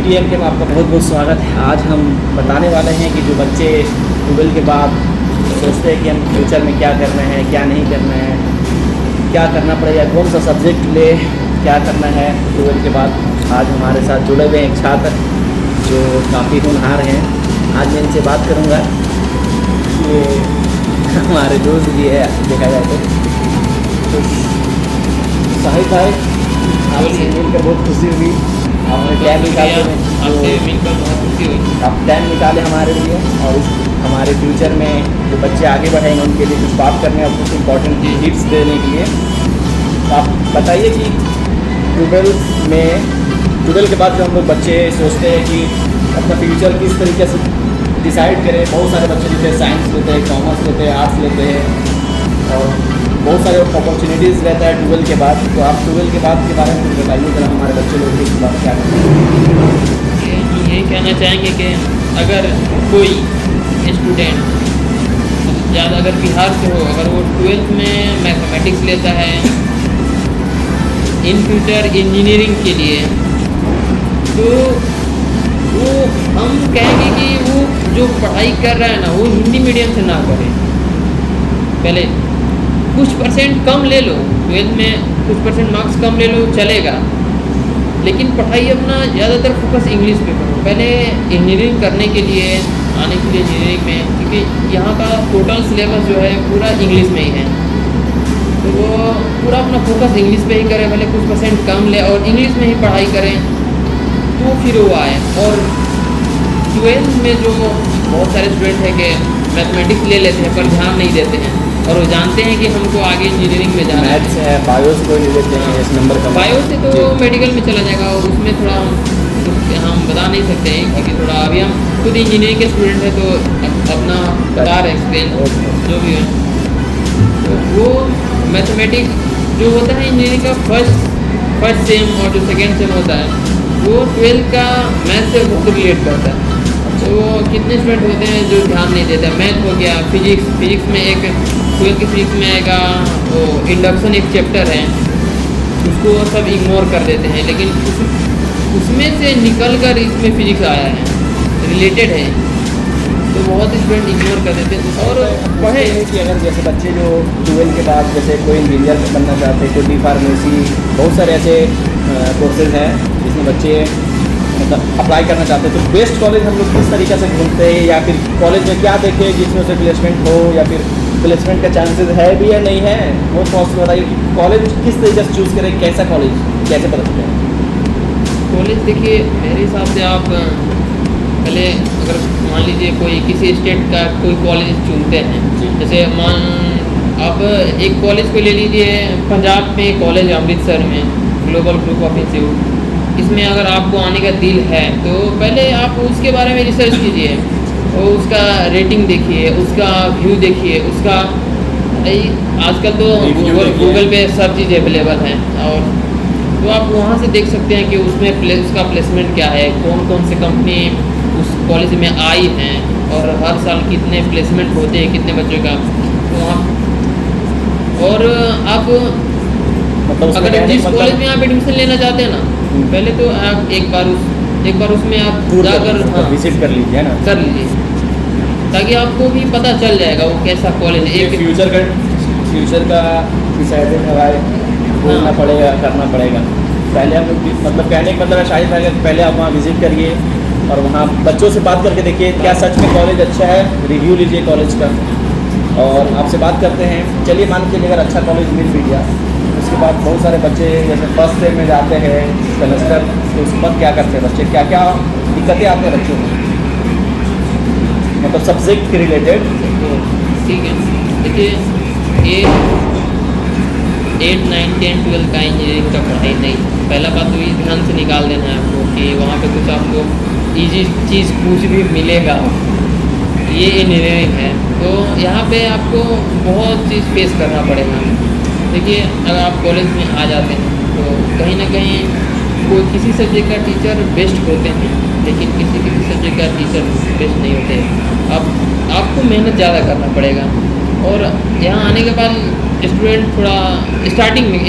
UTM में आपका बहुत बहुत स्वागत है। आज हम बताने वाले हैं कि जो बच्चे 12 के बाद सोचते हैं कि हम फ्यूचर में क्या करना है, क्या नहीं करना है, क्या करना पड़ेगा, कौन सा सब्जेक्ट ले, क्या करना है 12 के बाद। आज हमारे साथ जुड़े हुए एक छात्र जो काफ़ी होनहार हैं। आज मैं इनसे बात करूँगा। ये हमारे दोस्त भी है देखा जाए तो साहिब भाई, आपसे मिलकर बहुत खुशी हुई। आपने टाइम निकाले, आपसे मिलकर बहुत खुशी हुई। आप टाइम निकाले हमारे लिए और हमारे फ्यूचर में जो बच्चे आगे बढ़ेंगे उनके लिए कुछ बात करने और कुछ इम्पोर्टेंट टिप्स देने के लिए। तो आप बताइए कि 12 के बाद जो हम लोग बच्चे सोचते हैं कि अपना फ्यूचर किस तरीके से डिसाइड करें। बहुत सारे बच्चे लेते हैं, साइंस लेते हैं, कॉमर्स लेते हैं, आर्ट्स लेते हैं और बहुत सारे अपॉर्चुनिटीज़ रहता है 12 के बाद। तो आप 12 के बाद के बारे में कुछ बताइए जरा, हमारे बच्चे लोग इस बात क्या करते हैं। यही कहना चाहेंगे कि अगर कोई स्टूडेंट ज़्यादा अगर बिहार से हो, अगर वो 12th में मैथमेटिक्स लेता है इन फ्यूचर इंजीनियरिंग के लिए, तो वो हम कहेंगे कि वो जो पढ़ाई कर रहा है ना, वो हिंदी मीडियम से ना करे। पहले कुछ परसेंट कम ले लो, 12th में कुछ परसेंट मार्क्स कम ले लो चलेगा, लेकिन पढ़ाई अपना ज़्यादातर फोकस इंग्लिश पे करो। पहले इंजीनियरिंग करने के लिए, आने के लिए इंजीनियरिंग में, क्योंकि यहाँ का टोटल सिलेबस जो है पूरा इंग्लिश में ही है, तो वो पूरा अपना फोकस इंग्लिश पे ही करें। पहले कुछ परसेंट कम ले और इंग्लिश में ही पढ़ाई करें, तो फिर वो आए। और 12th में जो बहुत सारे स्टूडेंट हैं कि मैथमेटिक्स ले लेते हैं पर ध्यान नहीं देते हैं, और वो जानते हैं कि हमको आगे इंजीनियरिंग में जाना है। मैथ्स है, बायो से कोई नहीं लेते हैं, इस नंबर का बायो से तो मेडिकल में चला जाएगा, और उसमें थोड़ा हम बता नहीं सकते हैं, क्योंकि थोड़ा अभी हम खुद इंजीनियरिंग के स्टूडेंट हैं, तो अपना बता रहे एक्सप्लेन जो भी है। तो वो मैथमेटिक्स जो होता है इंजीनियरिंग का फर्स्ट सेम और जो सेकेंड सेम होता है, वो 12th का मैथ से बहुत रिलेट करता है। तो कितने स्टूडेंट होते हैं जो ध्यान नहीं देते। मैथ हो गया, फिजिक्स में एक 12th की फिजिक्स में आएगा वो इंडक्शन एक चैप्टर है, उसको सब इग्नोर कर देते हैं, लेकिन उसमें से निकल कर इसमें फिजिक्स आया है, रिलेटेड है, तो बहुत स्टूडेंट इग्नोर कर देते हैं। और पढ़े कि अगर जैसे बच्चे जो 12 के बाद जैसे कोई इंजीनियर बनना चाहते हैं, कोई डी फार्मेसी, बहुत सारे ऐसे कोर्सेज हैं जिसमें बच्चे मतलब अप्लाई करना चाहते हैं, तो बेस्ट कॉलेज हम लोग किस तरीके से ढूंढते हैं, या फिर कॉलेज में क्या देखें जिसमें उसे प्लेसमेंट हो, या फिर प्लेसमेंट का चांसेस है भी या नहीं है, वो पॉसिबल बताइए कि कॉलेज किस तरीके से चूज़ करें, कैसा कॉलेज कैसे पता चलें। कॉलेज देखिए, मेरे हिसाब से आप पहले अगर मान लीजिए कोई किसी स्टेट का कोई कॉलेज चुनते हैं, जैसे आप एक कॉलेज को ले लीजिए, पंजाब में कॉलेज अमृतसर में ग्लोबल ग्रुप ऑफ इंस्टीट्यूट, इसमें अगर आपको आने का दिल है तो पहले आप उसके बारे में रिसर्च कीजिए और उसका रेटिंग देखिए, उसका व्यू देखिए, उसका आजकल तो गूगल पे सब चीज़ अवेलेबल है, और तो आप वहाँ से देख सकते हैं कि उसमें उसका प्लेसमेंट क्या है, कौन कौन से कंपनी उस कॉलेज में आई हैं, और हर साल कितने प्लेसमेंट होते हैं कितने बच्चों का। तो वहाँ और आप मतलब अगर जिस कॉलेज में आप एडमिशन लेना चाहते हैं ना, पहले तो आप एक बार उसमें आप जाकर विजिट कर लीजिए ना, कर लीजिए, ताकि आपको भी पता चल जाएगा वो कैसा कॉलेज है। एक फ्यूचर का डिसाइडेड बोलना पड़ेगा, करना पड़ेगा। पहले हम लोग मतलब कहने का मतलब शायद है कि पहले आप वहाँ विजिट करिए और वहाँ बच्चों से बात करके देखिए क्या सच में कॉलेज अच्छा है, रिव्यू लीजिए कॉलेज का, और आपसे बात करते हैं। चलिए मान लीजिए अगर अच्छा कॉलेज मिल भी गया, उसके बाद बहुत सारे बच्चे जैसे फर्स्ट सेम में जाते हैं सेमेस्टर, तो उस वक्त क्या करते हैं बच्चे, क्या क्या दिक्कतें आते हैं बच्चों को, मतलब सब्जेक्ट के रिलेटेड। ठीक है, देखिए 8, 9, 10, 12 का इंजीनियरिंग का पढ़ाई नहीं, पहला बात तो ये ध्यान से निकाल देना है आपको कि वहाँ पे कुछ आपको ईजी चीज़ कुछ भी मिलेगा, ये इंजीनियरिंग है, तो यहाँ पे आपको बहुत चीज़ फेस करना पड़ेगा। देखिए अगर आप कॉलेज में आ जाते हैं तो कहीं ना कहीं कोई किसी सब्जेक्ट का टीचर बेस्ट होते हैं, लेकिन किसी सब्जेक्ट का टीचर बेस्ट नहीं होते। आपको मेहनत ज़्यादा करना पड़ेगा, और यहाँ आने के बाद स्टूडेंट थोड़ा स्टार्टिंग में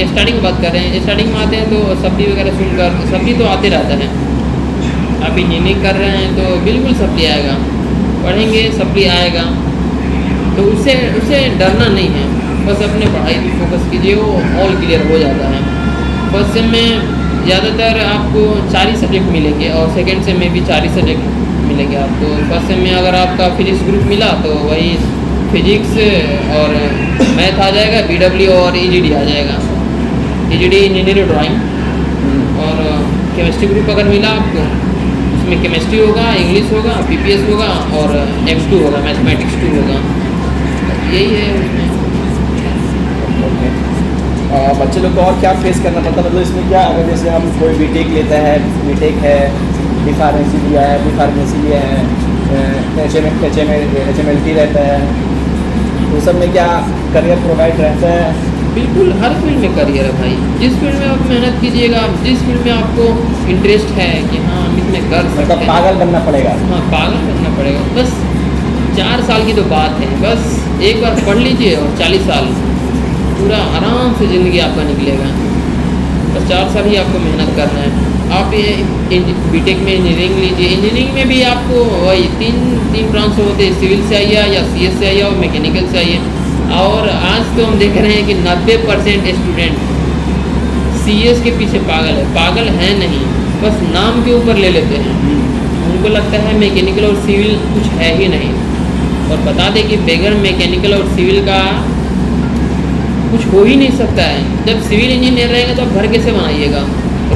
बात कर रहे हैं, स्टार्टिंग में आते हैं तो सब्जी वगैरह सुनकर, सब्जी तो आते रहता है, आप इंजीनियरिंग कर रहे हैं तो बिल्कुल सप्ली आएगा, पढ़ेंगे सप्ली आएगा, तो उससे डरना नहीं है। बस अपने पढ़ाई पे फोकस कीजिए, वो ऑल क्लियर हो जाता है। फर्स्ट सेम में ज़्यादातर आपको 4 ही सब्जेक्ट मिलेंगे और सेकेंड सेम में भी 4 ही सब्जेक्ट मिलेंगे आपको। फर्स्ट सेम में अगर आपका फिजिक्स ग्रुप मिला तो वही फिजिक्स और मैथ आ जाएगा, BW और EGD आ जाएगा, EGD इंजीनियरिंग ड्राइंग। और केमिस्ट्री ग्रुप अगर मिला आपको, उसमें केमिस्ट्री होगा, इंग्लिश होगा, PPS होगा और M2 होगा, मैथमेटिक्स 2 होगा। यही है उसमें। ओके, बच्चे लोग को और क्या फेस करना पड़ता है? मतलब इसमें क्या, अगर जैसे हम कोई बीटेक लेता है, बीटेक है, बी फार्मेसी लिया है, बी फार्मेसी लिया है, HMLT रहता है, तो सब में क्या करियर प्रोवाइड रहता है? बिल्कुल हर फील्ड में करियर है भाई। जिस फील्ड में आप मेहनत कीजिएगा, आप जिस फील्ड में आपको इंटरेस्ट है कि हाँ हम इसमें कर सकते मतलब हैं, पागल बनना पड़ेगा? हाँ पागल बनना पड़ेगा। बस 4 साल की तो बात है, बस एक बार पढ़ लीजिए और 40 साल पूरा आराम से ज़िंदगी आपका निकलेगा। बस 4 साल ही आपको मेहनत करना है। आप ये बीटेक में इंजीनियरिंग लीजिए, इंजीनियरिंग में भी आपको वही तीन ब्रांच होते हैं, सिविल से आइए या CS से आइए और मैकेनिकल से आइए। और आज तो हम देख रहे हैं कि 90% स्टूडेंट CS के पीछे पागल है। पागल है नहीं, बस नाम के ऊपर ले लेते हैं। उनको लगता है मैकेनिकल और सिविल कुछ है ही नहीं। और बता दें कि बगैर मैकेनिकल और सिविल का कुछ हो ही नहीं सकता है। जब सिविल इंजीनियर रहेगा तो आप घर कैसे बनाइएगा,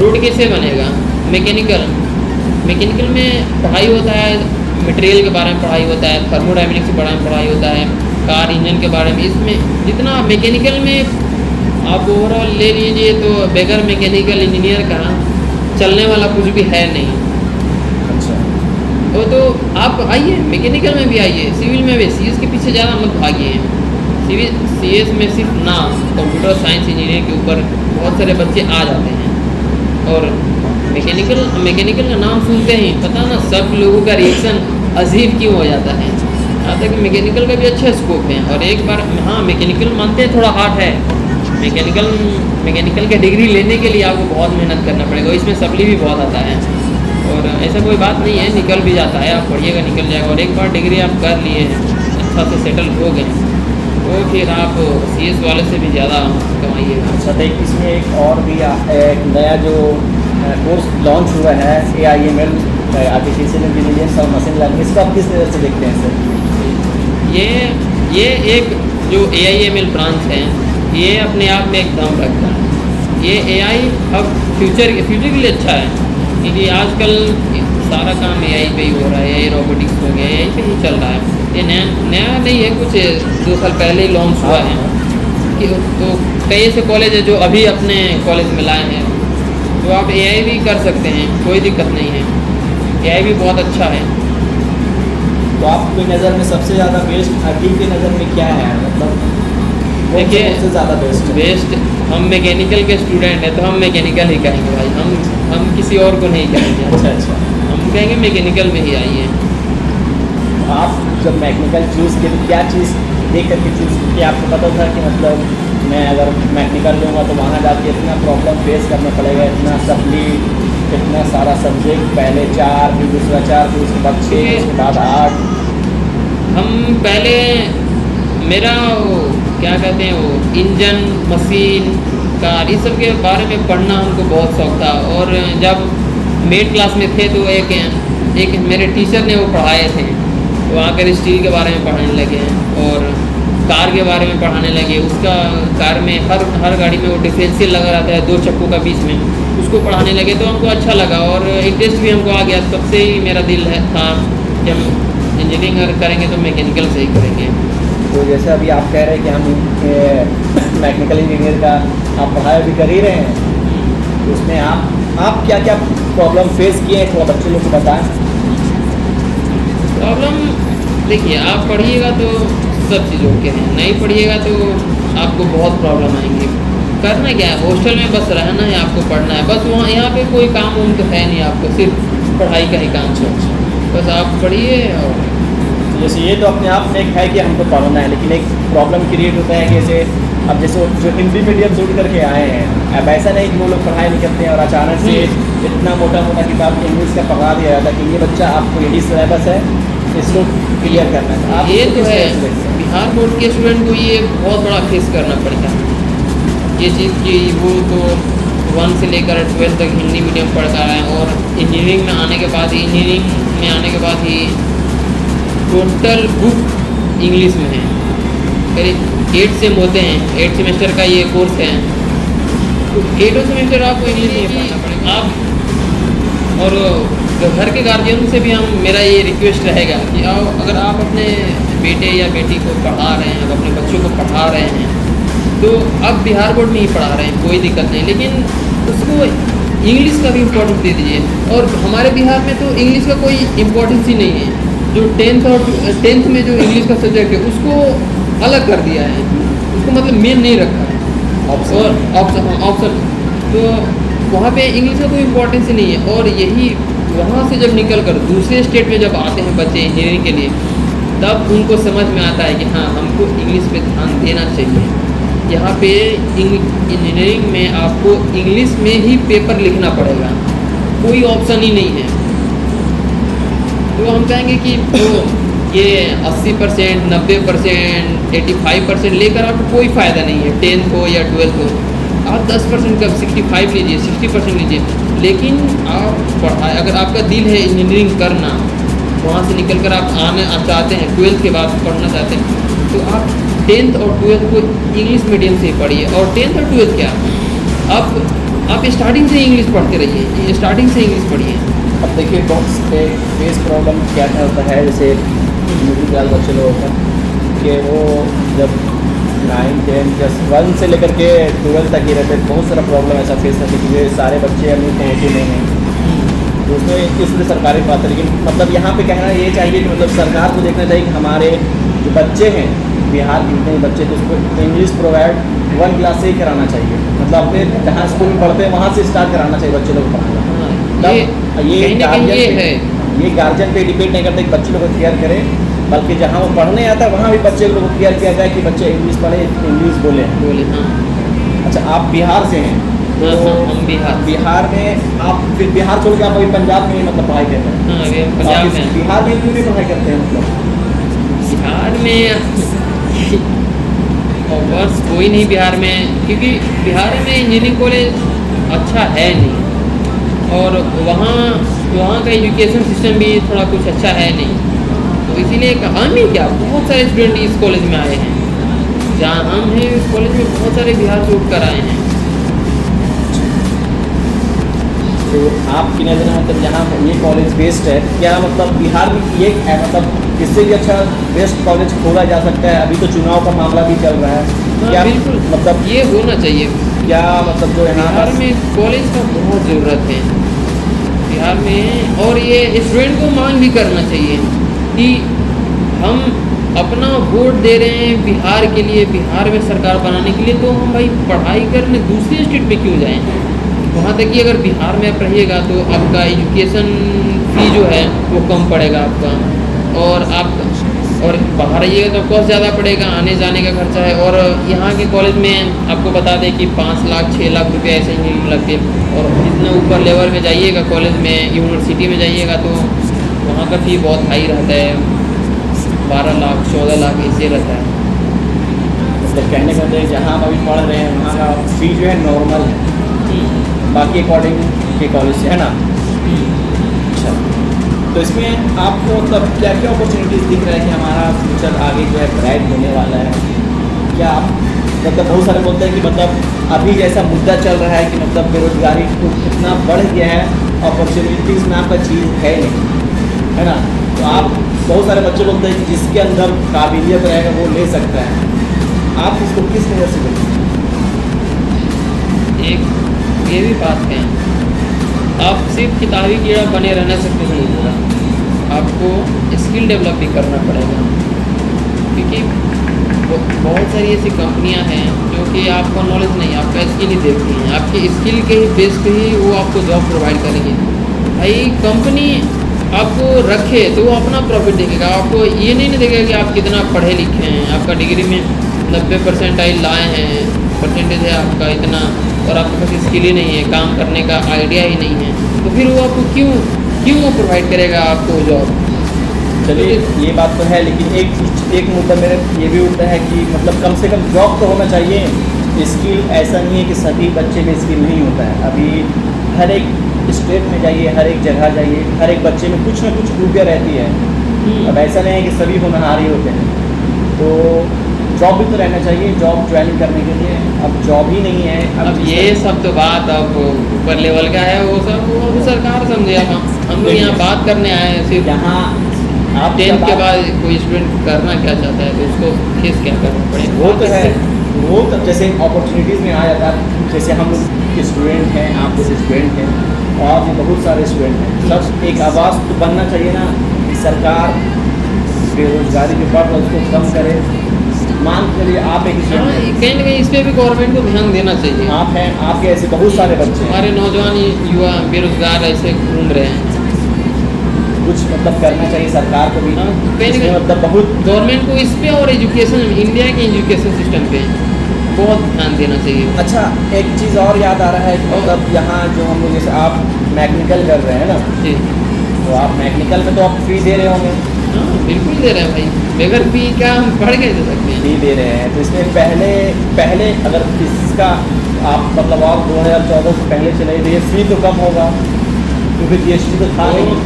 रोड कैसे बनेगा? मैकेनिकल में पढ़ाई होता है, मटेरियल के बारे में पढ़ाई होता है, थर्मोडायनेमिक्स के बारे में पढ़ाई होता है, कार इंजन के बारे में। इसमें जितना मैकेनिकल में आप ओवरऑल ले लीजिए तो बगैर मैकेनिकल इंजीनियर का चलने वाला कुछ भी है नहीं। अच्छा, तो आप आइए, मैकेनिकल में भी आइए, सिविल में भी। CS के पीछे ज़्यादा मत भागिए। CS में सिर्फ नाम कंप्यूटर साइंस इंजीनियरिंग के ऊपर बहुत सारे बच्चे आ जाते हैं। और मैकेनिकल का नाम सुनते ही पता ना सब लोगों का रिएक्शन अजीब क्यों हो जाता है। यहाँ तक मैकेनिकल का भी अच्छा स्कोप है। और एक बार हाँ मैकेनिकल मानते हैं थोड़ा हार्ड है, मैकेनिकल का डिग्री लेने के लिए आपको बहुत मेहनत करना पड़ेगा। इसमें सप्ली भी बहुत आता है और ऐसा कोई बात नहीं है, निकल भी जाता है। आप पढ़िएगा निकल जाएगा। और एक बार डिग्री आप कर लिए अच्छा से सेटल हो गए तो फिर आप CS वाले से भी ज़्यादा कमाइएगा। अच्छा, तो इसमें एक और भी एक नया जो कोर्स लॉन्च हुआ है AIML, आर्टिफिशियल इंटेलिजेंस और मशीन लर्निंग, इसको आप किस नज़र से देखते हैं सर? ये एक जो AIML ब्रांच है, ये अपने आप में एक दम रखता है। ये AI अब फ्यूचर के लिए अच्छा है, क्योंकि आजकल सारा काम AI पे ही हो रहा है। AI रोबोटिक्स हो गया, AI पे ही चल रहा है। ये नया नहीं है, कुछ 2 साल पहले ही लॉन्च हुआ है। कि तो कई ऐसे कॉलेज है जो अभी अपने कॉलेज में लाए हैं, तो आप AI भी कर सकते हैं, कोई दिक्कत नहीं है। AI भी बहुत अच्छा है। तो आपकी नज़र में सबसे ज़्यादा बेस्ट अभी की नज़र में क्या है? मतलब देखिए, सबसे ज़्यादा बेस्ट हम मैकेनिकल के स्टूडेंट हैं तो हम मैकेनिकल ही कहेंगे भाई। हम किसी और को नहीं कहेंगे। अच्छा, हम कहेंगे मैकेनिकल में ही आइए। आप जब मैकेनिकल चूज़ किए तो क्या चीज़ देख करके चूज़ किया? आपको पता था कि मतलब मैं अगर मैकेनिकल लूँगा तो वहाँ जाके इतना प्रॉब्लम फेस करना पड़ेगा, इतना सप्ली, इतना सारा सब्जेक्ट, पहले 4 फिर दूसरा 4 फिर उसके बाद 6 उसके बाद 8। हम पहले मेरा क्या कहते हैं वो इंजन मशीन कार इस सब के बारे में पढ़ना हमको बहुत शौक था। और जब मेड क्लास में थे तो एक मेरे टीचर ने वो पढ़ाए थे, तो आकर स्टील के बारे में पढ़ाने लगे और कार के बारे में पढ़ाने लगे। उसका कार में हर गाड़ी में वो डिफरेंशियल लगा रहता है 2 चक्कों का बीच में, उसको पढ़ाने लगे तो हमको अच्छा लगा और इंटरेस्ट भी हमको आ गया। तब से ही मेरा दिल था कि हम इंजीनियरिंग अगर करेंगे तो मैकेनिकल से ही करेंगे। तो जैसे अभी आप कह रहे हैं कि हम मैकेनिकल इंजीनियर का आप पढ़ाई भी कर ही रहे हैं, तो उसमें आप क्या क्या प्रॉब्लम फेस किए हैं, थोड़ा बच्चे लोग को बताएं। प्रॉब्लम देखिए, आप पढ़िएगा तो सब चीज़ों के हैं, नहीं पढ़िएगा तो आपको बहुत प्रॉब्लम आएंगी। करना क्या है, हॉस्टल में बस रहना है, आपको पढ़ना है बस। वहाँ यहाँ पे कोई काम उम तो है नहीं, आपको सिर्फ पढ़ाई का ही काम है। बस आप पढ़िए। और जैसे ये तो अपने आप में एक है कि हमको पढ़ना है, लेकिन एक प्रॉब्लम क्रिएट होता है कि जैसे अब जैसे जो हिंदी मीडियम छोड़ करके आए हैं, अब ऐसा नहीं कि वो लोग पढ़ाई नहीं करते हैं और अचानक से इतना मोटा मोटा किताब इंग्लिश का पढ़ा दिया जाता है कि ये बच्चा आपको यही सिलेबस है, इसको क्लियर करना है। आप ये इसको तो किस है, तरह से देखते हैं? बिहार बोर्ड के स्टूडेंट को ये बहुत बड़ा फेस करना पड़ता है ये चीज़ कि वो तो 1 से लेकर 12 तक हिंदी मीडियम पढ़ता है और इंजीनियरिंग में आने के बाद ही टोटल बुक इंग्लिश में है। करीब 8 सेम होते हैं, 8 सेमेस्टर का ये कोर्स है, तो 8 सेमेस्टर आपको इंग्लिश में पढ़ना पड़ेगा। आप और जो घर के गार्जियन से भी मेरा ये रिक्वेस्ट रहेगा कि अगर आप अपने बेटे या बेटी को पढ़ा रहे हैं, अगर अपने बच्चों को पढ़ा रहे हैं, तो अब बिहार बोर्ड में ही पढ़ा रहे हैं, कोई दिक्कत नहीं, लेकिन उसको इंग्लिश का भी इम्पोर्टेंस दे दीजिए। और हमारे बिहार में तो इंग्लिश का कोई इम्पोर्टेंस ही नहीं है। जो 10th में जो इंग्लिश का सब्जेक्ट है उसको अलग कर दिया है, उसको मतलब मेन नहीं रखा है और ऑप्शन, तो वहाँ पे इंग्लिश का कोई इम्पोर्टेंस ही नहीं है। और यही वहाँ से जब निकल कर दूसरे स्टेट में जब आते हैं बच्चे इंजीनियरिंग के लिए, तब उनको समझ में आता है कि हाँ, हमको इंग्लिश पे ध्यान देना चाहिए। यहाँ पे इंजीनियरिंग में आपको इंग्लिश में ही पेपर लिखना पड़ेगा, कोई ऑप्शन ही नहीं है। तो हम कहेंगे कि तो ये 80%, 90%, 85% लेकर आपको कोई फ़ायदा नहीं है। 10th हो या 12th हो, आप 10% का 65 लीजिए, 60% लीजिए, लेकिन आप पढ़ाई, अगर आपका दिल है इंजीनियरिंग करना, वहाँ से निकल कर आप आना चाहते हैं, 12th के बाद पढ़ना चाहते हैं, तो आप 10th और 12th को इंग्लिश मीडियम से ही पढ़िए। और 10th और 12th क्या, आप स्टार्टिंग से इंग्लिश पढ़ते रहिए, स्टार्टिंग से इंग्लिश पढ़िए। अब देखिए बहुत से फेस प्रॉब्लम क्या क्या होता है, जैसे मिडिल क्लास बच्चे लोगों का कि वो जब 9, 10, 1 से लेकर के 12 तक ही रहते हैं, बहुत सारा प्रॉब्लम ऐसा फेस करते हैं कि ये सारे बच्चे अमीर तो होते नहीं हैं, तो उसमें इसलिए सरकारी बात है। लेकिन मतलब यहाँ पे कहना ये चाहिए कि मतलब सरकार को देखना चाहिए कि हमारे जो बच्चे हैं बिहार के जितने बच्चे, तो उसको इंग्लिश प्रोवाइड 1 क्लास से ही कराना चाहिए, मतलब अपने जहाँ स्कूल में पढ़ते हैं वहाँ से स्टार्ट कराना चाहिए बच्चे लोग पढ़ाना। ये गार्जियन पे डिपेंड नहीं करता कि बच्चे लोग को केयर करें, बल्कि जहाँ वो पढ़ने आता है वहाँ भी बच्चे लोग को केयर किया जाए कि बच्चे इंग्लिश पढ़े, इंग्लिश बोले। हाँ। अच्छा, आप बिहार से हैं, तो हम बिहार में आप फिर बिहार छोड़ के आप अभी पंजाब में ही मतलब पढ़ाई करते हैं? हाँ, अभी हम पंजाब में। बिहार में क्यों नहीं पढ़ाई करते हैं? मतलब बिहार में वर्ष कोई नहीं बिहार में, क्योंकि बिहार में इंजीनियरिंग कॉलेज अच्छा है नहीं, और वहाँ का एजुकेशन सिस्टम भी थोड़ा कुछ अच्छा है नहीं, तो इसीलिए हम ही क्या, बहुत सारे स्टूडेंट इस कॉलेज में आए हैं। जहाँ हम हैं इस कॉलेज में बहुत सारे बिहार से उठ कर आए हैं। तो आपकी नज़र में मतलब यहाँ ये कॉलेज बेस्ट है क्या? मतलब बिहार में ये है, मतलब इससे भी अच्छा बेस्ट कॉलेज खोला जा सकता है? अभी तो चुनाव का मामला भी चल रहा है, क्या बिल्कुल मतलब ये होना चाहिए क्या? मतलब जो यहाँ बिहार में कॉलेज का बहुत ज़रूरत है बिहार में, और ये स्टूडेंट को मांग भी करना चाहिए कि हम अपना वोट दे रहे हैं बिहार के लिए, बिहार में सरकार बनाने के लिए, तो हम भाई पढ़ाई करने दूसरे स्टेट में क्यों जाएं? वहाँ तक कि अगर बिहार में आप रहिएगा तो आपका एजुकेशन फी जो है वो कम पड़ेगा आपका, और बाहर रहिएगा तो कॉस्ट ज़्यादा पड़ेगा, आने जाने का खर्चा है। और यहाँ के कॉलेज में आपको बता दें कि 5 लाख 6 लाख रुपये ऐसे ही लगते हैं, और जितना ऊपर लेवल में जाइएगा कॉलेज में, यूनिवर्सिटी में जाइएगा तो वहाँ का फ़ी बहुत हाई रहता है, 12 लाख 14 लाख ऐसे रहता है। मतलब कहने का मतलब जहाँ हम अभी पढ़ रहे हैं वहाँ का फी जो है नॉर्मल है बाकी अकॉर्डिंग के कॉलेज से, है ना? अच्छा, तो इसमें आपको मतलब क्या क्या अपॉर्चुनिटीज़ दिख रहा है कि हमारा फ्यूचर आगे जो है ब्राइट होने वाला है? क्या आप मतलब बहुत सारे बोलते हैं कि मतलब अभी जैसा मुद्दा चल रहा है कि मतलब बेरोजगारी तो कितना बढ़ गया है, अपॉर्चुनिटीज़ में आपका चीज़ है नहीं, है ना? तो आप बहुत सारे बच्चे बोलते हैं कि जिसके अंदर काबिलियत रहेगा वो ले सकता है, आप इसको किस नज़र से देखते हैं? एक ये भी बात है, आप सिर्फ किताबी कीड़ा बने रहने से कुछ नहीं होगा, आपको स्किल डेवलप भी करना पड़ेगा, क्योंकि बहुत सारी ऐसी कंपनियां हैं जो कि आपका नॉलेज नहीं, आपका स्किल ही देखती हैं, आपके स्किल के ही बेस पे ही वो आपको जॉब प्रोवाइड करेंगे। भाई कंपनी आपको रखे तो वो अपना प्रॉफिट देखेगा, आपको ये नहीं देखेगा कि आप कितना पढ़े लिखे हैं, आपका डिग्री में 90% लाए हैं, परसेंटेज है आपका इतना, और आपके पास स्किल ही नहीं है, काम करने का आइडिया ही नहीं है, तो फिर वो आपको क्यों वो प्रोवाइड करेगा आपको जॉब? चलिए ये बात तो है, लेकिन एक मुद्दा मेरे ये भी उठता है कि मतलब कम से कम जॉब तो होना चाहिए। स्किल ऐसा नहीं है कि सभी बच्चे में स्किल नहीं होता है। अभी हर एक स्टेट में जाइए, हर एक जगह जाइए, हर एक बच्चे में कुछ ना कुछ खूबियाँ रहती है। अब ऐसा नहीं है कि सभी होनहार ही होते हैं, तो जॉब भी तो रहना चाहिए, जॉब ज्वाइन करने के लिए। अब जॉब ही नहीं है। अब ये सब तो बात अब ऊपर लेवल का है, वो सब वो सरकार समझे। हम लोग यहाँ बात करने आए हैं सिर्फ। यहाँ आप 10th के बाद कोई स्टूडेंट करना क्या चाहता है तो उसको फेस क्या करना पड़ेगा? वो तो है, वो तब जैसे अपॉर्चुनिटीज़ में आ जाता है। जैसे हम लोग स्टूडेंट हैं, आप जैसे स्टूडेंट हैं, और भी बहुत सारे स्टूडेंट हैं। सब एक आवाज़ तो बनना चाहिए ना कि सरकार बेरोजगारी जो बढ़ रहा है उसको कम करे। मान के लिए आप एक हाँ, स्टूडेंट हैं, कहीं ना कहीं इस पर भी गवर्नमेंट को ध्यान देना चाहिए। आप हैं, आपके ऐसे बहुत सारे बच्चे हैं, हमारे नौजवान युवा बेरोजगार ऐसे घूम रहे हैं। कुछ मतलब करना चाहिए सरकार को भी। हाँ, कहीं ना इसमें कहीं मतलब बहुत गवर्नमेंट को इस पे और एजुकेशन, इंडिया के एजुकेशन सिस्टम पे बहुत ध्यान देना चाहिए। अच्छा। एक चीज़ और याद आ रहा है कि मतलब यहाँ जो हम लोग जैसे आप मैकेनिकल कर रहे हैं ना, जी तो आप मैकेनिकल में तो आप फी दे रहे होंगे। हाँ, बिल्कुल दे रहे हैं भाई, बगैर फी क्या हम पढ़ के दे सकते हैं? फी दे रहे हैं, तो इसमें पहले अगर इसका आप मतलब आप 2014 से पहले चले तो ये फी तो कम होगा, क्योंकि GST तो था नहीं।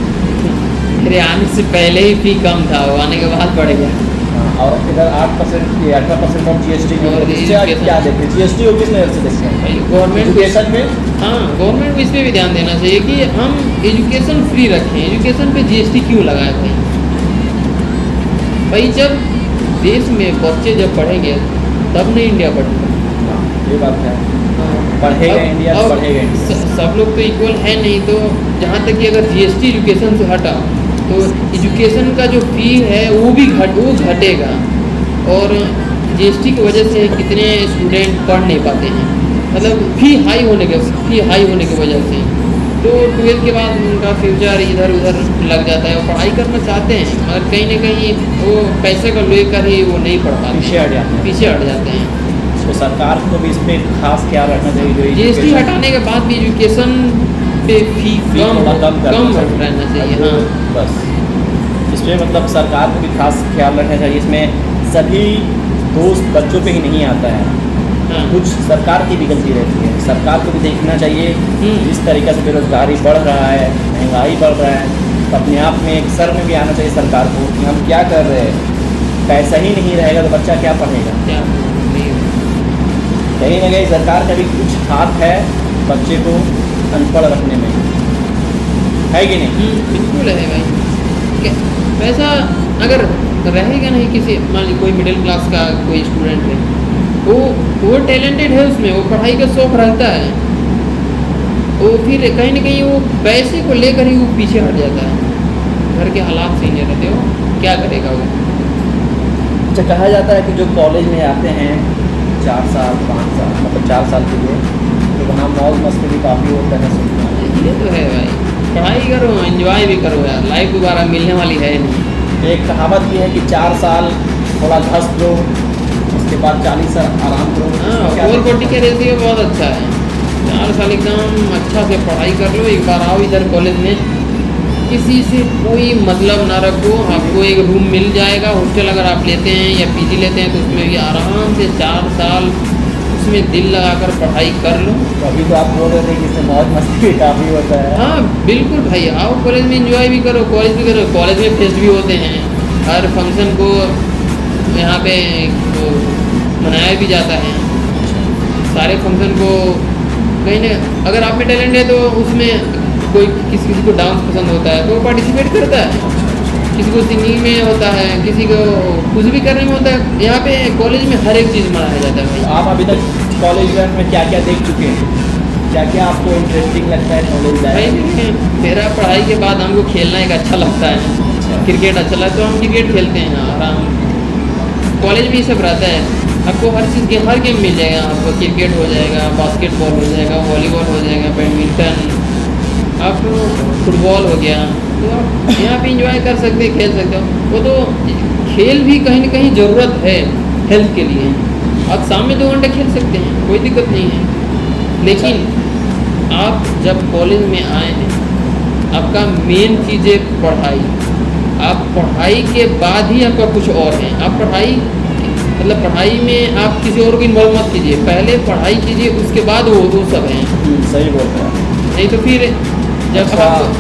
मेरे आने से पहले ही फी कम था, वो आने के बाद बढ़ गया। हाँ, और इधर 8% या 18% और GST की और इससे आप क्या देखते हैं? GST को किस नज़र से देखते हैं? भाई गवर्नमेंट एजुकेशन में हाँ, गवर्नमेंट को इस पर भी ध्यान देना चाहिए कि हम एजुकेशन फ्री रखें। एजुकेशन पे GST क्यों लगाए भाई? जब देश में बच्चे जब पढ़ेंगे तब नहीं इंडिया बढ़ेगा। हाँ, ये बात है। हाँ, बढ़ेगा अब- इंडिया तो अब बढ़ेगा इंडिया। सब लोग तो इक्वल है नहीं, तो जहाँ तक कि अगर GST एजुकेशन से हटा तो एजुकेशन का जो फी है वो भी घटेगा, और GST की वजह से कितने स्टूडेंट पढ़ नहीं पाते हैं, मतलब फी हाई होने की वजह से। तो 12th के बाद उनका फ्यूचर इधर उधर लग जाता है। वो पढ़ाई करना चाहते हैं मगर कहीं ना कहीं वो पैसे को लेकर ही वो नहीं पढ़ पाते, पीछे हट जाते हैं। तो सरकार को भी इस पर खास ख्याल रखना चाहिए। जो GST education- हटाने के बाद भी एजुकेशन पे फी कम थोड़ा कम रहना चाहिए। हाँ, बस इसमें मतलब सरकार को भी खास ख्याल रखना चाहिए। इसमें सभी दोस्त बच्चों पे ही नहीं आता है, हाँ, कुछ सरकार की भी गलती रहती है। सरकार को भी देखना चाहिए जिस तरीके से बेरोजगारी बढ़ रहा है, महंगाई बढ़ रहा है, तो अपने आप में एक सर में भी आना चाहिए सरकार को कि हम क्या कर रहे हैं। पैसा ही नहीं रहेगा तो बच्चा क्या पढ़ेगा? क्या नहीं। कहीं ना कहीं सरकार का भी कुछ हाथ है बच्चे को अनपढ़ रखने में, है कि नहीं? बिल्कुल है भाई। पैसा अगर रहेगा नहीं, किसी मान लीजिए कोई मिडिल क्लास का कोई स्टूडेंट है, वो टैलेंटेड है, उसमें वो पढ़ाई का शौक रहता है, वो फिर कहीं ना कहीं वो पैसे को लेकर ही वो पीछे हट जाता है। घर के हालात सही नहीं रहते, हो क्या करेगा वो? अच्छा, कहा जाता है कि जो कॉलेज में आते हैं 4 साल 5 साल मतलब 4 साल के लिए, तो वहाँ मौज मस्ती भी काफ़ी होता है। सुनना ये तो है भाई, पढ़ाई करो, एंजॉय भी करो यार, लाइफ दोबारा मिलने वाली है नहीं। एक कहावत भी है कि 4 साल थोड़ा धस दो, उसके बाद 40 साल आराम करो। हाँ, क्या 440 का रेशियो बहुत अच्छा है। 4 साल एकदम अच्छा से पढ़ाई कर लो, एक बार आओ इधर कॉलेज में, किसी से कोई मतलब ना रखो, आपको एक रूम मिल जाएगा। हॉस्टल अगर आप लेते हैं या PG लेते हैं तो उसमें भी आराम से 4 साल उसमें दिल लगाकर पढ़ाई कर लो। तो अभी तो आप बोल रहे थे कि इसमें मौज मस्ती भी काफ़ी होता है। हाँ बिल्कुल भाई, आओ कॉलेज में एंजॉय भी करो, कॉलेज भी करो। कॉलेज में फेस्ट भी होते हैं, हर फंक्शन को यहाँ पे वो मनाया भी जाता है। सारे फंक्शन को कहीं ना, अगर आप में टैलेंट है तो उसमें कोई किसी को डांस पसंद होता है तो वो पार्टिसिपेट करता है, किसी को सिंगिंग में होता है, किसी को कुछ भी करने में होता है। यहाँ पे कॉलेज में हर एक चीज़ मनाया जाता है भाई। आप अभी तक कॉलेज लाइफ में क्या क्या देख चुके हैं? क्या क्या आपको इंटरेस्टिंग लगता है कॉलेज भाई लाइफ? मेरा पढ़ाई के बाद हमको खेलना एक अच्छा लगता है, क्रिकेट अच्छा लगता है तो हम क्रिकेट खेलते हैं आराम। कॉलेज में ये सब रहता है, आपको हर चीज़ के हर गेम मिल जाएगा। आपको क्रिकेट हो जाएगा, बास्केटबॉल हो जाएगा, वॉलीबॉल हो जाएगा, बैडमिंटन, आप फुटबॉल हो गया, तो आप यहाँ पे इंजॉय कर सकते हैं, खेल सकते हो। वो तो खेल भी कहीं ना कहीं ज़रूरत है हेल्थ के लिए, आप शाम में 2 घंटे खेल सकते हैं, कोई दिक्कत नहीं है। लेकिन आप जब कॉलेज में आए हैं, आपका मेन चीज़ है पढ़ाई। आप पढ़ाई के बाद ही आपका कुछ और है। आप पढ़ाई मतलब पढ़ाई में आप किसी और को इन्वॉल्व मत कीजिए, पहले पढ़ाई कीजिए, उसके बाद वो सब हैं। सही बोल रहे हैं। नहीं तो फिर जब अच्छा, आप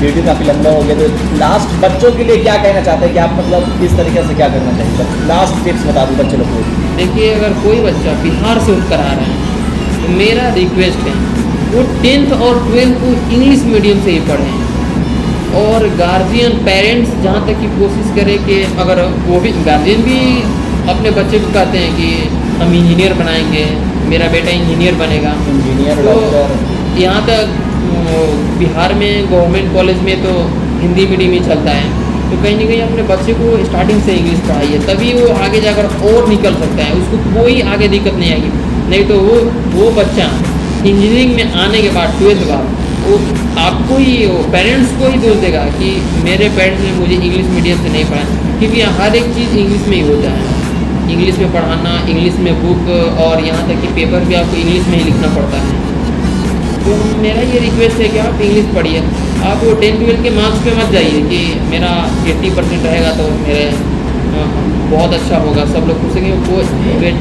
वीडियो काफ़ी लंबा हो गया, तो लास्ट बच्चों के लिए क्या कहना चाहते हैं कि आप मतलब किस तरीके से क्या करना चाहिए? लास्ट टिप्स बता दूँ बच्चे लोग को। देखिए, अगर कोई बच्चा बिहार से उठ कर आ रहा है तो मेरा रिक्वेस्ट है वो 10th और 12th को इंग्लिश मीडियम से ही पढ़ें। और गार्जियन पेरेंट्स जहाँ तक की कोशिश करें कि अगर वो भी गार्जियन भी अपने बच्चे को कहते हैं कि हम इंजीनियर बनाएंगे, मेरा बेटा इंजीनियर बनेगा, इंजीनियर, तो डॉक्टर। यहाँ तक बिहार में गवर्नमेंट कॉलेज में तो हिंदी मीडियम ही चलता है, तो कहीं ना कहीं अपने बच्चे को स्टार्टिंग से इंग्लिश पढ़ाइए, तभी वो आगे जाकर और निकल सकता है, उसको कोई आगे दिक्कत नहीं आएगी। नहीं तो वो बच्चा इंजीनियरिंग में आने के बाद 12th बाद वो आपको ही, वो पेरेंट्स को ही दोष देगा कि मेरे पेरेंट्स ने मुझे इंग्लिश मीडियम से नहीं पढ़ाया, क्योंकि हर एक चीज़ इंग्लिश में ही होता है। इंग्लिश में पढ़ाना, इंग्लिश में बुक, और यहाँ तक कि पेपर भी आपको इंग्लिश में ही लिखना पड़ता है। तो मेरा ये रिक्वेस्ट है कि आप इंग्लिश पढ़िए। आप वो 10th-12th के मार्क्स पे मत जाइए कि मेरा 80% रहेगा तो मेरे बहुत अच्छा होगा, सब लोग पूछेंगे। वो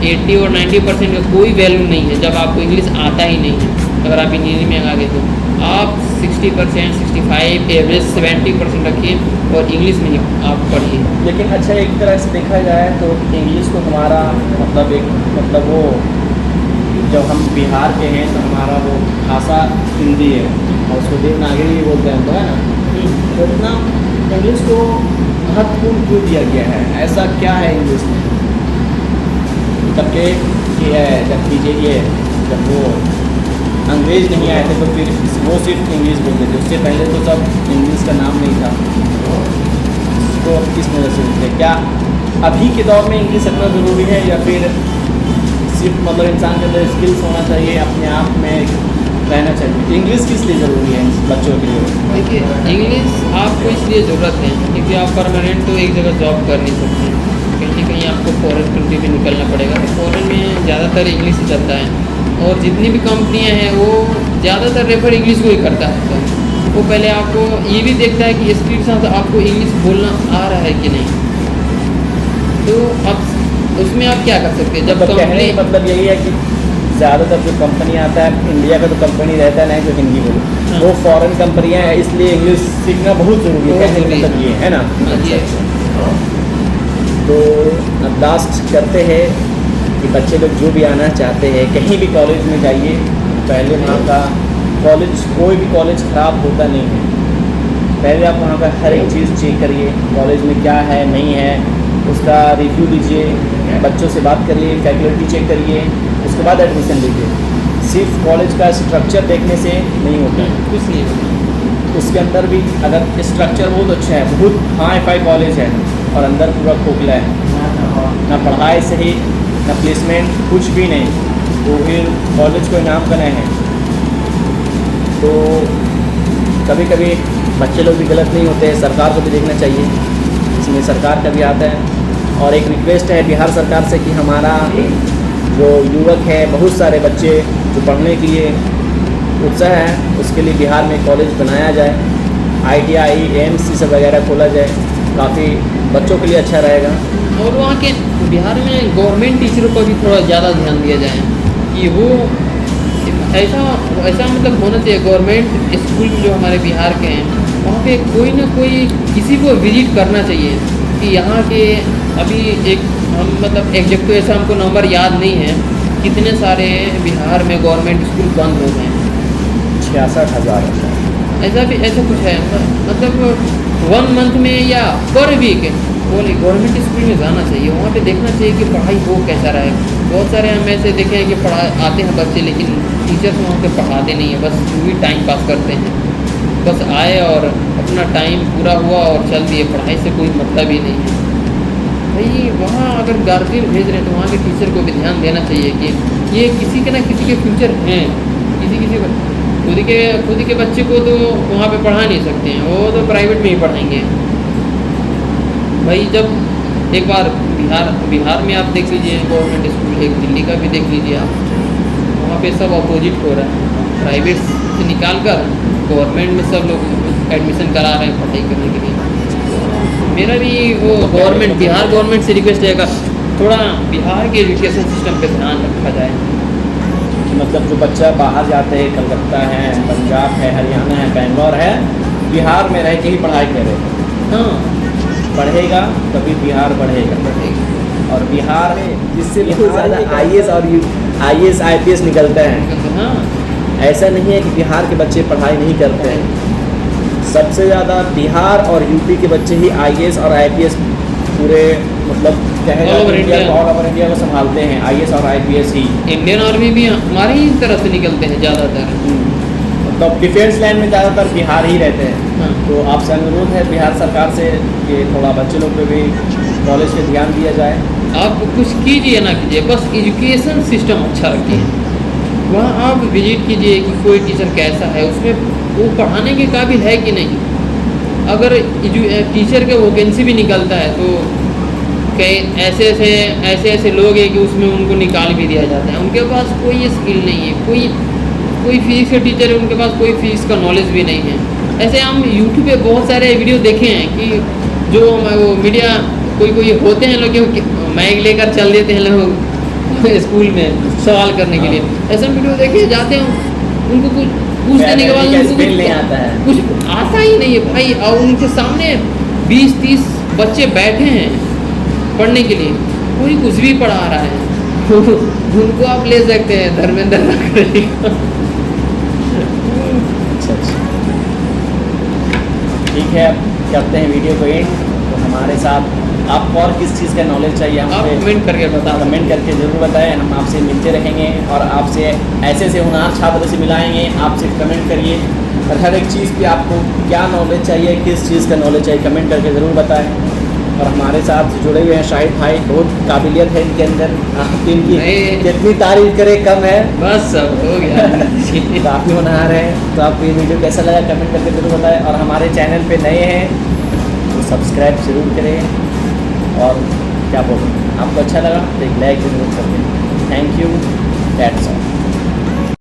80 और 90% का कोई वैल्यू नहीं है जब आपको इंग्लिश आता ही नहीं है। अगर आप इंजीनियरिंग में आगे तो आप 60%, 65, एवरेज 70% रखिए और इंग्लिश में ही आप पढ़िए। लेकिन अच्छा, एक तरह से देखा जाए तो इंग्लिश तो हमारा मतलब वो जब हम बिहार के हैं तो हमारा वो भाषा हिंदी है और उसको देवनागरी भी बोलते हैं, तो है ना। तो इतना इंग्लिश को महत्वपूर्ण क्यों दिया गया है? ऐसा क्या है इंग्लिश में? जबकि ये है, जबकि ये जब वो अंग्रेज़ नहीं आए थे तो फिर वो सिर्फ इंग्लिश बोलते थे, उससे पहले तो सब इंग्लिश का नाम नहीं था। तो किस वजह से बोलते हैं? क्या अभी के दौर में इंग्लिश इतना ज़रूरी है, या फिर सिर्फ मतलब इंसान के अंदर स्किल्स होना चाहिए, अपने आप में रहना चाहिए? इंग्लिश किस लिए ज़रूरी है बच्चों के लिए? देखिए, इंग्लिश आपको इसलिए ज़रूरत है क्योंकि आप परमानेंट तो एक जगह जॉब कर नहीं सकते, कहीं ना कहीं आपको फॉरेन कंट्री में निकलना पड़ेगा। तो फॉरेन में ज़्यादातर इंग्लिश ही चलता है, और जितनी भी कंपनियां हैं वो ज़्यादातर रेफर इंग्लिश को ही करता है। तो वो पहले आपको ये भी देखता है कि इसके साथ आपको इंग्लिश बोलना आ रहा है कि नहीं। तो अब उसमें आप क्या कर सकते हैं? जब कहने का मतलब यही है कि ज़्यादातर जो कंपनी आता है, इंडिया का तो कंपनी रहता है नहीं जो हिंदी बोले, हाँ। वो फॉरेन कंपनियां हैं, इसलिए इंग्लिश सीखना बहुत ज़रूरी है। कहने का मतलब ये है ना। तो अब लास्ट करते हैं कि बच्चे लोग जो भी आना चाहते हैं, कहीं भी कॉलेज में जाइए, पहले वहाँ का कॉलेज, कोई भी कॉलेज ख़राब होता नहीं है। पहले आप वहाँ का हर एक चीज़ चेक करिए, कॉलेज में क्या है नहीं है, उसका रिव्यू लीजिए, बच्चों से बात करिए, फैकल्टी चेक करिए, उसके बाद एडमिशन लीजिए। सिर्फ कॉलेज का स्ट्रक्चर देखने से नहीं होता है, कुछ नहीं होता। उसके अंदर भी अगर स्ट्रक्चर बहुत अच्छा है, बहुत हाई फाई कॉलेज है और अंदर पूरा खोखला है, ना पढ़ाई सही, ना प्लेसमेंट, कुछ भी नहीं, तो फिर कॉलेज को इनाम का नहीं है। तो कभी कभी बच्चे लोग भी गलत नहीं होते हैं, सरकार को भी देखना चाहिए, इसमें सरकार का भी आता है। और एक रिक्वेस्ट है बिहार सरकार से कि हमारा जो युवक है, बहुत सारे बच्चे जो पढ़ने के लिए उत्साह है, उसके लिए बिहार में कॉलेज बनाया जाए, ITI, AIMS सब वगैरह खोला जाए, काफ़ी बच्चों के लिए अच्छा रहेगा। और वहाँ के बिहार में गवर्नमेंट टीचरों पर भी थोड़ा ज़्यादा ध्यान दिया जाए कि वो ऐसा मतलब होना चाहिए। गवर्नमेंट स्कूल जो हमारे बिहार के हैं, वहाँ पे कोई ना कोई किसी को विजिट करना चाहिए कि यहाँ के अभी एक हम मतलब एग्जैक्ट तो ऐसा हमको नंबर याद नहीं है, कितने सारे बिहार में गवर्नमेंट स्कूल बंद हो गए हैं। 66,000 ऐसा कुछ है, मतलब 1 मंथ में या पर वीक बोले गवर्नमेंट स्कूल में जाना चाहिए, वहाँ पे देखना चाहिए कि पढ़ाई हो कैसा रहा है। बहुत सारे हम ऐसे देखे हैं कि आते हैं बच्चे, लेकिन टीचर्स वहाँ पे पढ़ाते नहीं है, बस भी टाइम पास करते हैं, बस आए और अपना टाइम पूरा हुआ और चल दिए, पढ़ाई से कोई मतलब ही नहीं है। भाई वहाँ अगर गार्जियन भेज रहे हैं तो वहाँ के टीचर को भी ध्यान देना चाहिए कि ये किसी के ना किसी के फ्यूचर हैं, किसी खुद के बच्चे को तो वहाँ पे पढ़ा नहीं सकते हैं, वो तो प्राइवेट में ही पढ़ाएंगे। भाई जब एक बार बिहार में आप देख लीजिए गवर्नमेंट स्कूल, एक दिल्ली का भी देख लीजिए आप, वहाँ पे सब अपोजिट हो रहा है। प्राइवेट से निकाल कर गवर्नमेंट में सब लोग एडमिशन करा रहे हैं पढ़ाई करने के लिए। मेरा भी वो गवर्नमेंट, बिहार गवर्नमेंट से रिक्वेस्ट रहेगा, थोड़ा बिहार के एजुकेशन सिस्टम पे ध्यान रखा जाए। कि मतलब जो बच्चा बाहर जाते हैं, कलकत्ता है, पंजाब है, हरियाणा है, बेंगलोर है, बिहार में रह के ही पढ़ाई करे, हाँ, पढ़ेगा तभी बिहार बढ़ेगा। और बिहार में जिससे बहुत ज़्यादा IAS और IAS IPS निकलते हैं। हाँ, ऐसा नहीं है कि बिहार के बच्चे पढ़ाई नहीं करते हैं, सबसे ज़्यादा बिहार और यूपी के बच्चे ही IAS और IPS पूरे मतलब कहे All over India India। All over India को संभालते हैं। IAS और IPS ही इंडियन आर्मी भी हमारे ही तरफ से निकलते हैं ज़्यादातर। तो डिफेंस लाइन में ज़्यादातर बिहार ही रहते हैं। हाँ, तो आपसे अनुरोध है बिहार सरकार से कि थोड़ा बच्चे लोग पे भी कॉलेज पे ध्यान दिया जाए। आप कुछ कीजिए ना कीजिए, बस एजुकेशन सिस्टम अच्छा रखिए। वहाँ आप विजिट कीजिए कि कोई टीचर कैसा है, उसमें वो पढ़ाने के काबिल है कि नहीं। अगर टीचर के वैकेंसी भी निकलता है तो कई ऐसे ऐसे लोग हैं कि उसमें उनको निकाल भी दिया जाता है, उनके पास कोई स्किल नहीं है, कोई फिजिक्स के टीचर है उनके पास कोई फिजिक्स का नॉलेज भी नहीं है। ऐसे हम यूट्यूब पे बहुत सारे वीडियो देखे हैं कि जो वो मीडिया कोई होते हैं लोग माइक लेकर चल देते हैं लोग स्कूल में सवाल करने के लिए। ऐसे वीडियो देखे जाते हैं, उनको कुछ पूछ देने के बाद उनको स्पेल नहीं आता है, कुछ आता ही नहीं है भाई, और उनके सामने 20-30 बच्चे बैठे हैं पढ़ने के लिए, कोई कुछ भी पढ़ा रहा है उनको आप ले सकते हैं धर्मेंद्र नकवी। अच्छा ठीक है, अब करते हैं वीडियो को एंड। तो हमारे साथ आपको और किस चीज़ का नॉलेज चाहिए आप हमसे कमेंट करके बता दें। कमेंट करके ज़रूर बताएं, हम आपसे मिलते रहेंगे और आपसे ऐसे होनहार छात्र से मिलाएंगे। आपसे कमेंट करिए और हर एक चीज़ पे आपको क्या नॉलेज चाहिए, किस चीज़ का नॉलेज चाहिए, कमेंट करके ज़रूर बताएं। और हमारे साथ जुड़े हुए हैं शाहिद भाई, बहुत काबिलियत है इनके अंदर, आप इनकी जितनी तारीफ करें कम है, बस सब हो गया। काफ़ी होनहार है। तो आपको ये वीडियो कैसा लगा कमेंट करके ज़रूर बताएं और हमारे चैनल पे नए हैं तो सब्सक्राइब ज़रूर करें। और क्या बोलूँ, आपको अच्छा लगा तो एक लाइक ज़रूर कर दें। Thank you, that's all.